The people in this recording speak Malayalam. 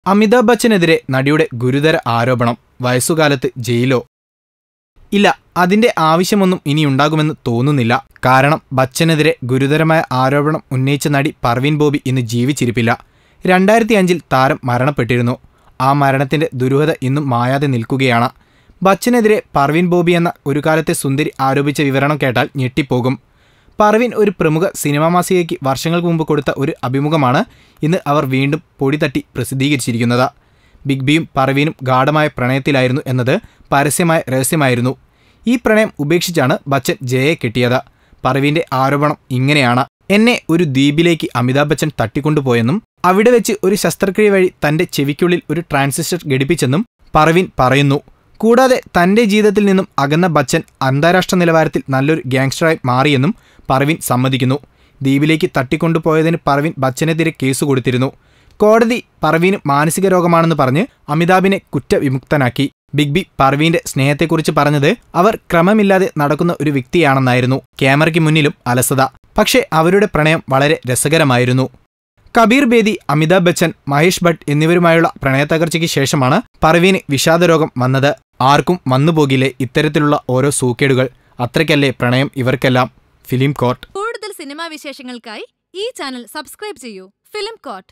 അമിതാഭ് ബച്ചനെതിരെ നടിയുടെ ഗുരുതര ആരോപണം. വയസ്സുകാലത്ത് ജയിലോ? ഇല്ല, അതിന്റെ ആവശ്യമൊന്നും ഇനിയുണ്ടാകുമെന്ന് തോന്നുന്നില്ല. കാരണം ബച്ചനെതിരെ ഗുരുതരമായ ആരോപണം ഉന്നയിച്ച നടി പർവീൻ ബോബി ഇന്ന് ജീവിച്ചിരിപ്പില്ല. 2005 താരം മരണപ്പെട്ടിരുന്നു. ആ മരണത്തിന്റെ ദുരൂഹത ഇന്നും മായാതെ നിൽക്കുകയാണ്. ബച്ചനെതിരെ പർവീൻ ബോബി എന്ന ഒരു കാലത്തെ സുന്ദരി ആരോപിച്ച വിവരണം കേട്ടാൽ ഞെട്ടിപ്പോകും. പർവീൻ ഒരു പ്രമുഖ സിനിമാ മാസികയ്ക്ക് വർഷങ്ങൾക്ക് മുമ്പ് കൊടുത്ത ഒരു അഭിമുഖമാണ് ഇന്ന് അവർ വീണ്ടും പൊടി തട്ടി പ്രസിദ്ധീകരിച്ചിരിക്കുന്നത്. ബിഗ് ബിയും പർവീനും ഗാഢമായ പ്രണയത്തിലായിരുന്നു എന്നത് പരസ്യമായ രഹസ്യമായിരുന്നു. ഈ പ്രണയം ഉപേക്ഷിച്ചാണ് ബച്ചൻ ജയയെ കെട്ടിയത്. പർവീന്റെ ആരോപണം ഇങ്ങനെയാണ്: എന്നെ ഒരു ദ്വീപിലേക്ക് അമിതാഭ് ബച്ചൻ തട്ടിക്കൊണ്ടുപോയെന്നും അവിടെ വെച്ച് ഒരു ശസ്ത്രക്രിയ വഴി തന്റെ ചെവിക്കുള്ളിൽ ഒരു ട്രാൻസിസ്റ്റർ ഘടിപ്പിച്ചെന്നും പർവീൻ പറയുന്നു. കൂടാതെ തന്റെ ജീവിതത്തിൽ നിന്നും അകന്ന ബച്ചൻ അന്താരാഷ്ട്ര നിലവാരത്തിൽ നല്ലൊരു ഗ്യാങ്സ്റ്ററായി മാറിയെന്നും പർവീൻ സമ്മതിക്കുന്നു. ദ്വീപിലേക്ക് തട്ടിക്കൊണ്ടുപോയതിന് പർവീൻ ബച്ചനെതിരെ കേസ് കൊടുത്തിരുന്നു. കോടതി പർവീന് മാനസിക രോഗമാണെന്ന് പറഞ്ഞ് അമിതാഭിനെ കുറ്റവിമുക്തനാക്കി. ബിഗ് ബി പർവീന്റെ സ്നേഹത്തെക്കുറിച്ച് പറഞ്ഞത് അവർ ക്രമമില്ലാതെ നടക്കുന്ന ഒരു വ്യക്തിയാണെന്നായിരുന്നു. ക്യാമറയ്ക്ക് മുന്നിലും അലസത. പക്ഷേ അവരുടെ പ്രണയം വളരെ രസകരമായിരുന്നു. കബീർ ബേദി, അമിതാഭ് ബച്ചൻ, മഹേഷ് ഭട്ട് എന്നിവരുമായുള്ള പ്രണയത്തകർച്ചയ്ക്ക് ശേഷമാണ് പർവീന് വിഷാദരോഗം വന്നത്. ആർക്കും വന്നുപോകില്ലേ ഇത്തരത്തിലുള്ള ഓരോ സൂക്കേടുകൾ? അത്രയ്ക്കല്ലേ പ്രണയം ഇവർക്കെല്ലാം. Film court. കൂടുതൽ സിനിമാ വിശേഷങ്ങൾക്കായി ഈ ചാനൽ സബ്സ്ക്രൈബ് ചെയ്യൂ. Film court.